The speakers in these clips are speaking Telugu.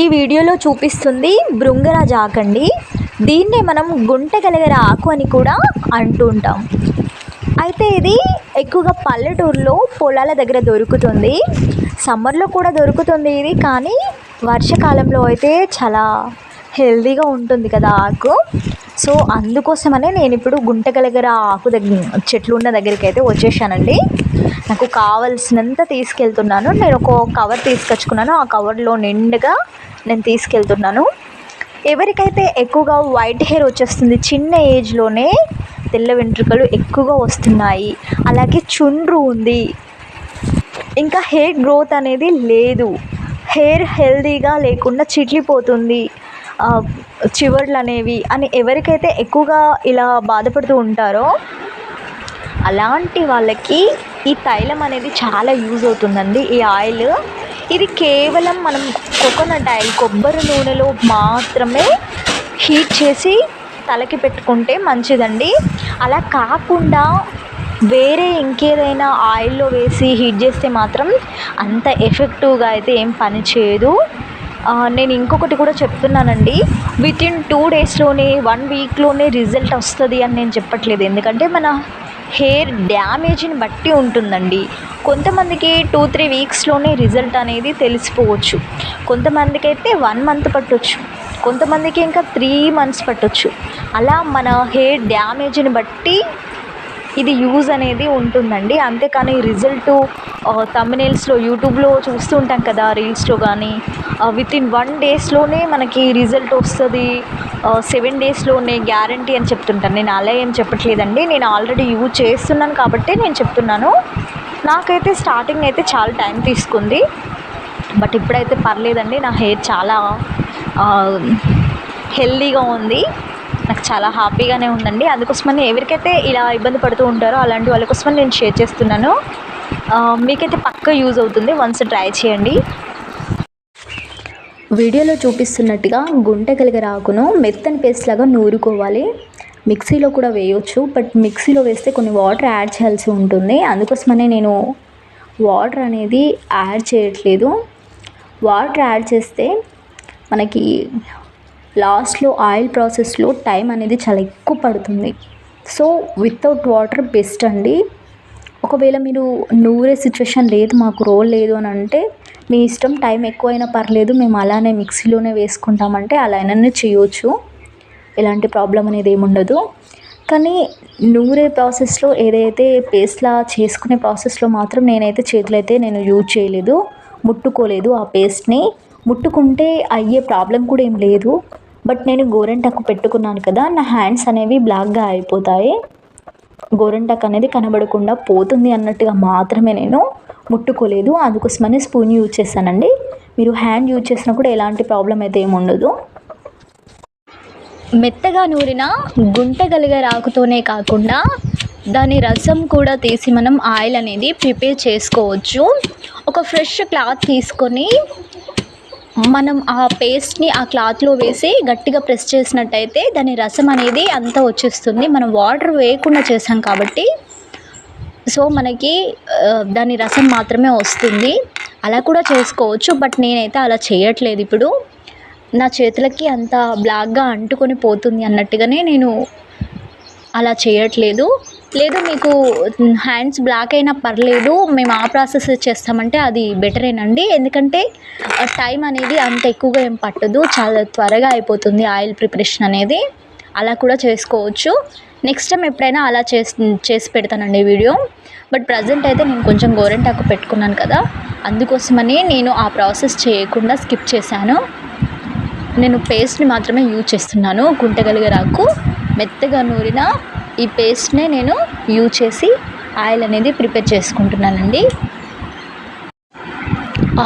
ఈ వీడియోలో చూపిస్తుంది భృంగరాజ ఆకండి. దీన్నే మనం గుంటగలగర ఆకు అని కూడా అంటూ ఉంటాం. అయితే ఇది ఎక్కువగా పల్లెటూరులో పొలాల దగ్గర దొరుకుతుంది. సమ్మర్లో కూడా దొరుకుతుంది ఇది, కానీ వర్షాకాలంలో అయితే చాలా హెల్తీగా ఉంటుంది కదా ఆకు. సో అందుకోసమనే నేను ఇప్పుడు గుంటగలగర ఆకు చెట్లు ఉన్న దగ్గరికి అయితే వచ్చేసానండి. నాకు కావలసినంత తీసుకెళ్తున్నాను. నేను ఒక కవర్ తీసుకొచ్చుకున్నాను. ఆ కవర్లో నిండుగా నేను తీసుకెళ్తున్నాను. ఎవరికైతే ఎక్కువగా వైట్ హెయిర్ వచ్చేస్తుంది, చిన్న ఏజ్లోనే తెల్ల వెంట్రుకలు ఎక్కువగా వస్తున్నాయి, అలాగే చుండ్రు ఉంది, ఇంకా హెయిర్ గ్రోత్ అనేది లేదు, హెయిర్ హెల్తీగా లేకుండా చిట్లిపోతుంది చివర్లు అనేవి అని ఎవరికైతే ఎక్కువగా ఇలా బాధపడుతూ ఉంటారో అలాంటి వాళ్ళకి ఈ తైలం అనేది చాలా యూజ్ అవుతుందండి. ఈ ఆయిల్ ఇది కేవలం మనం కోకోనట్ ఆయిల్, కొబ్బరి నూనెలో మాత్రమే హీట్ చేసి తలకి పెట్టుకుంటే మంచిదండి. అలా కాకుండా వేరే ఇంకేదైనా ఆయిల్లో వేసి హీట్ చేస్తే మాత్రం అంత ఎఫెక్టివ్గా అయితే ఏం పని చేయదు. నేను ఇంకొకటి కూడా చెప్తున్నానండి, వితిన్ 2 డేస్లోనే 1 వీక్లోనే రిజల్ట్ వస్తుంది అని నేను చెప్పట్లేదు. ఎందుకంటే మన హెయిర్ డ్యామేజ్ని బట్టి ఉంటుందండి. కొంతమందికి 2-3 వీక్స్లోనే రిజల్ట్ అనేది తెలిసిపోవచ్చు, కొంతమందికి అయితే 1 మంత్ పట్టొచ్చు, కొంతమందికి ఇంకా 3 మంత్స్ పట్టొచ్చు. అలా మన హెయిర్ డ్యామేజ్ని బట్టి ఇది యూజ్ అనేది ఉంటుందండి. అంతేకాని రిజల్ట్ థంబ్నెయిల్స్లో యూట్యూబ్లో చూస్తూ ఉంటాం కదా, రీల్స్లో కానీ వితిన్ 1 డేస్లోనే మనకి రిజల్ట్ వస్తుంది, 7 డేస్లోనే గ్యారంటీ అని చెప్తుంటాను. నేను అలా ఏం చెప్పట్లేదండి. నేను ఆల్రెడీ యూజ్ చేస్తున్నాను కాబట్టి నేను చెప్తున్నాను. నాకైతే స్టార్టింగ్ అయితే చాలా టైం తీసుకుంది, బట్ ఇప్పుడైతే పర్లేదండి. నా హెయిర్ చాలా హెల్తీగా ఉంది, నాకు చాలా హ్యాపీగానే ఉందండి. అందుకోసమని ఎవరికైతే ఇలా ఇబ్బంది పడుతూ ఉంటారో అలాంటి వాళ్ళ కోసమని నేను షేర్ చేస్తున్నాను. మీకైతే పక్కా యూజ్ అవుతుంది, వన్స్ ట్రై చేయండి. వీడియోలో చూపిస్తున్నట్టుగా గుంటగలగర ఆకును మెత్తని పేస్ట్ లాగా నూరుకోవాలి. మిక్సీలో కూడా వేయవచ్చు, బట్ మిక్సీలో వేస్తే కొన్ని వాటర్ యాడ్ చేయాల్సి ఉంటుంది. అందుకోసమనే నేను వాటర్ అనేది యాడ్ చేయట్లేదు. వాటర్ యాడ్ చేస్తే మనకి లాస్ట్లో ఆయిల్ ప్రాసెస్లో టైం అనేది చాలా ఎక్కువ పడుతుంది. సో వితౌట్ వాటర్ బెస్ట్ అండి. ఒకవేళ మీరు నూరే సిచ్యువేషన్ లేదు, మాకు రోల్ లేదు అని అంటే మీ ఇష్టం, టైం ఎక్కువైనా పర్లేదు, మేము అలానే మిక్సీలోనే వేసుకుంటామంటే అలా అయినా చేయవచ్చు, ఎలాంటి ప్రాబ్లం అనేది ఏముండదు. కానీ నూరే ప్రాసెస్లో ఏదైతే పేస్ట్లా చేసుకునే ప్రాసెస్లో మాత్రం నేనైతే చేతులు అయితే నేను యూజ్ చేయలేదు, ముట్టుకోలేదు. ఆ పేస్ట్ని ముట్టుకుంటే అయ్యే ప్రాబ్లం కూడా ఏం లేదు. బట్ నేను గోరెంటాకు పెట్టుకున్నాను కదా, నా హ్యాండ్స్ అనేవి బ్లాక్గా అయిపోతాయి, గోరెంటాకు అనేది కనబడకుండా పోతుంది అన్నట్టుగా మాత్రమే నేను ముట్టుకోలేదు. అందుకోసమని స్పూన్ యూజ్ చేశానండి. మీరు హ్యాండ్ యూజ్ చేసినా కూడా ఎలాంటి ప్రాబ్లం అయితే ఏమి ఉండదు. మెత్తగా నూరిన గుంటగలగర ఆకుతోనే కాకుండా దాని రసం కూడా తీసి మనం ఆయిల్ అనేది ప్రిపేర్ చేసుకోవచ్చు. ఒక ఫ్రెష్ క్లాత్ తీసుకొని మనం ఆ పేస్ట్ని ఆ క్లాత్లో వేసి గట్టిగా ప్రెస్ చేసినట్టయితే దాని రసం అనేది అంతా వచ్చేస్తుంది. మనం వాటర్ వేయకుండా చేసాం కాబట్టి సో మనకి దాని రసం మాత్రమే వస్తుంది. అలా కూడా చేసుకోవచ్చు, బట్ నేనైతే అలా చేయట్లేదు. ఇప్పుడు నా చేతులకి అంత బ్లాక్గా అంటుకొని పోతుంది అన్నట్టుగానే నేను అలా చేయట్లేదు. లేదు మీకు హ్యాండ్స్ బ్లాక్ అయినా పర్లేదు, మేము ఆ ప్రాసెస్ చేస్తామంటే అది బెటరేనండి. ఎందుకంటే టైం అనేది అంత ఎక్కువగా ఏం పట్టదు, చాలా త్వరగా అయిపోతుంది ఆయిల్ ప్రిపరేషన్ అనేది. అలా కూడా చేసుకోవచ్చు. నెక్స్ట్ టైం ఎప్పుడైనా అలా చేసి పెడతానండి వీడియో. బట్ ప్రజెంట్ అయితే నేను కొంచెం గోరెంటాకు పెట్టుకున్నాను కదా, అందుకోసమని నేను ఆ ప్రాసెస్ చేయకుండా స్కిప్ చేశాను. నేను పేస్ట్ని మాత్రమే యూజ్ చేస్తున్నాను. గుంటగలగరాకు మెత్తగా నూరిన ఈ పేస్ట్నే నేను యూజ్ చేసి ఆయిల్ అనేది ప్రిపేర్ చేసుకుంటున్నానండి.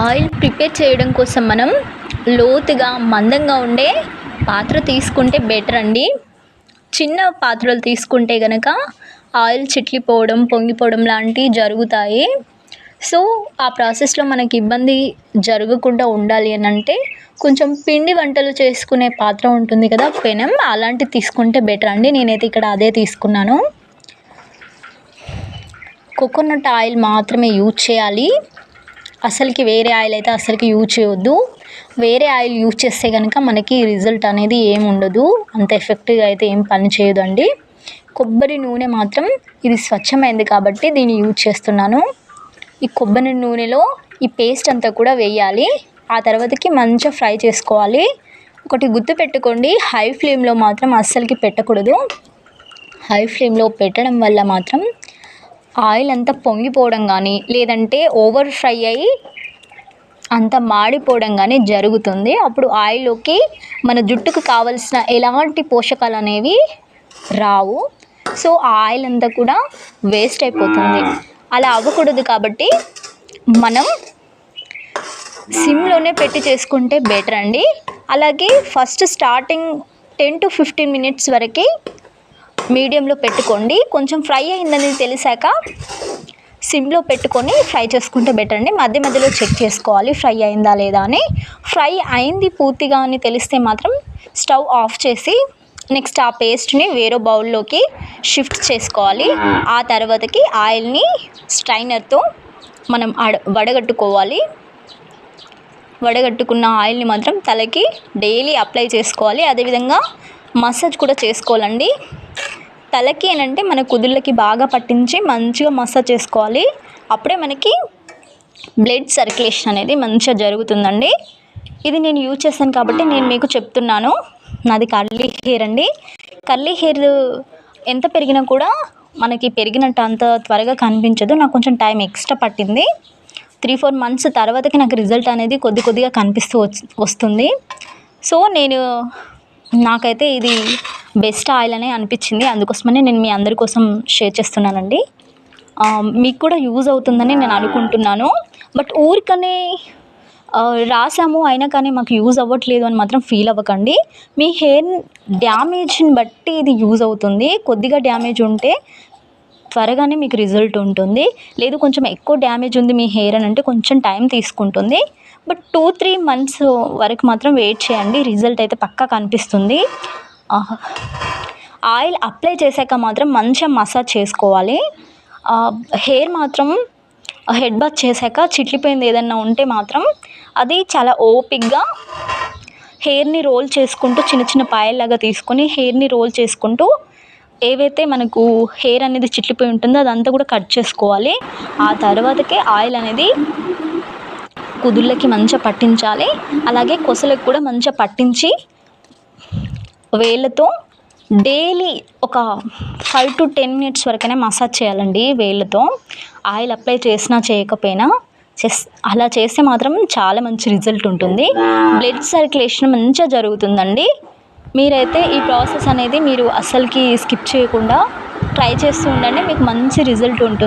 ఆయిల్ ప్రిపేర్ చేయడం కోసం మనం లోతుగా మందంగా ఉండే పాత్ర తీసుకుంటే బెటర్ అండి. చిన్న పాత్రలు తీసుకుంటే కనుక ఆయిల్ చిట్లిపోవడం, పొంగిపోవడం లాంటివి జరుగుతాయి. సో ఆ ప్రాసెస్లో మనకి ఇబ్బంది జరగకుండా ఉండాలి అని అంటే కొంచెం పిండి వంటలు చేసుకునే పాత్ర ఉంటుంది కదా, పెనం, అలాంటివి తీసుకుంటే బెటర్ అండి. నేనైతే ఇక్కడ అదే తీసుకున్నాను. కోకోనట్ ఆయిల్ మాత్రమే యూజ్ చేయాలి, అసలుకి వేరే ఆయిల్ అయితే అసలుకి యూజ్ చేయొద్దు. వేరే ఆయిల్ యూజ్ చేస్తే కనుక మనకి రిజల్ట్ అనేది ఏమి ఉండదు, అంత ఎఫెక్టివ్గా అయితే ఏం పని చేయదండి. కొబ్బరి నూనె మాత్రం ఇది స్వచ్ఛమైంది కాబట్టి దీన్ని యూజ్ చేస్తున్నాను. ఈ కొబ్బరి నూనెలో ఈ పేస్ట్ అంతా కూడా వేయాలి. ఆ తర్వాతకి మంచిగా ఫ్రై చేసుకోవాలి. ఒకటి గుర్తుపెట్టుకోండి, హై ఫ్లేమ్లో మాత్రం అస్సలకి పెట్టకూడదు. హై ఫ్లేమ్లో పెట్టడం వల్ల మాత్రం ఆయిల్ అంతా పొంగిపోవడం కానీ లేదంటే ఓవర్ ఫ్రై అయ్యి అంత మాడిపోవడం కానీ జరుగుతుంది. అప్పుడు ఆయిల్లోకి మన జుట్టుకు కావలసిన ఎలాంటి పోషకాలు అనేవి రావు. సో ఆ ఆయిల్ అంతా కూడా వేస్ట్ అయిపోతుంది. అలా అవ్వకూడదు కాబట్టి మనం సిమ్లోనే పెట్టి చేసుకుంటే బెటర్ అండి. అలాగే ఫస్ట్ స్టార్టింగ్ 10 to 15 minutes వరకు మీడియంలో పెట్టుకోండి. కొంచెం ఫ్రై అయిందని తెలిసాక సిమ్లో పెట్టుకొని ఫ్రై చేసుకుంటే బెటర్ అండి. మధ్య మధ్యలో చెక్ చేసుకోవాలి ఫ్రై అయిందా లేదా అని. ఫ్రై అయింది పూర్తిగా అని తెలిస్తే మాత్రం స్టవ్ ఆఫ్ చేసి నెక్స్ట్ ఆ పేస్ట్ని వేరే బౌల్లోకి షిఫ్ట్ చేసుకోవాలి. ఆ తర్వాతకి ఆయిల్ని స్ట్రైనర్తో మనం వడగట్టుకోవాలి. వడగట్టుకున్న ఆయిల్ని మాత్రం తలకి డైలీ అప్లై చేసుకోవాలి. అదేవిధంగా మసాజ్ కూడా చేసుకోవాలండి. తలకి అంటే మన కుదుళ్ళకి బాగా పట్టించి మంచిగా మసాజ్ చేసుకోవాలి. అప్పుడే మనకి బ్లడ్ సర్క్యులేషన్ అనేది మంచిగా జరుగుతుందండి. ఇది నేను యూజ్ చేస్తాను కాబట్టి నేను మీకు చెప్తున్నాను. నాది కర్లీ హెయిర్ అండి. కర్లీ హెయిర్ ఎంత పెరిగినా కూడా మనకి పెరిగినట్టు అంత త్వరగా కనిపించదు. నాకు కొంచెం టైం ఎక్స్ట్రా పట్టింది. 3-4 months తర్వాతకి నాకు రిజల్ట్ అనేది కొద్దిగా కనిపిస్తూ వస్తుంది. సో నాకైతే ఇది బెస్ట్ ఆయిల్ అనే అనిపించింది. అందుకోసమని నేను మీ అందరి కోసం షేర్ చేస్తున్నానండి. మీకు కూడా యూజ్ అవుతుందని నేను అనుకుంటున్నాను. బట్ ఊరికనే రాసాము అయినా కానీ మాకు యూజ్ అవ్వట్లేదు అని మాత్రం ఫీల్ అవ్వకండి. మీ హెయిర్ డ్యామేజ్ని బట్టి ఇది యూజ్ అవుతుంది. కొద్దిగా డ్యామేజ్ ఉంటే త్వరగానే మీకు రిజల్ట్ ఉంటుంది. లేదు కొంచెం ఎక్కువ డ్యామేజ్ ఉంది మీ హెయిర్ అని అంటే కొంచెం టైం తీసుకుంటుంది. బట్ 2-3 months వరకు మాత్రం వెయిట్ చేయండి. రిజల్ట్ అయితే పక్కా కనిపిస్తుంది. ఆయిల్ అప్లై చేశాక మాత్రం మంచిగా మసాజ్ చేసుకోవాలి. హెయిర్ మాత్రం హెడ్ బాత్ చేశాక చిట్లిపోయింది ఏదన్నా ఉంటే మాత్రం అది చాలా ఓపిక్గా హెయిర్ని రోల్ చేసుకుంటూ చిన్న చిన్న పాయల్లాగా తీసుకొని హెయిర్ని రోల్ చేసుకుంటూ ఏవైతే మనకు హెయిర్ అనేది చిట్లిపోయి ఉంటుందో అదంతా కూడా కట్ చేసుకోవాలి. ఆ తర్వాతకే ఆయిల్ అనేది కుదుళ్ళకి మంచిగా పట్టించాలి. అలాగే కొసలకు కూడా మంచిగా పట్టించి వేళ్ళతో డైలీ ఒక 5 to 10 minutes వరకైనా మసాజ్ చేయాలండి వేళ్ళతో. ఆయిల్ అప్లై చేసినా చేయకపోయినా అలా చేస్తే మాత్రం చాలా మంచి రిజల్ట్ ఉంటుంది. బ్లడ్ సర్క్యులేషన్ మంచిగా జరుగుతుందండి. మీరైతే ఈ ప్రాసెస్ అనేది మీరు అస్సలకి స్కిప్ చేయకుండా ట్రై చేస్తూ ఉండండి. మీకు మంచి రిజల్ట్ ఉంటుంది.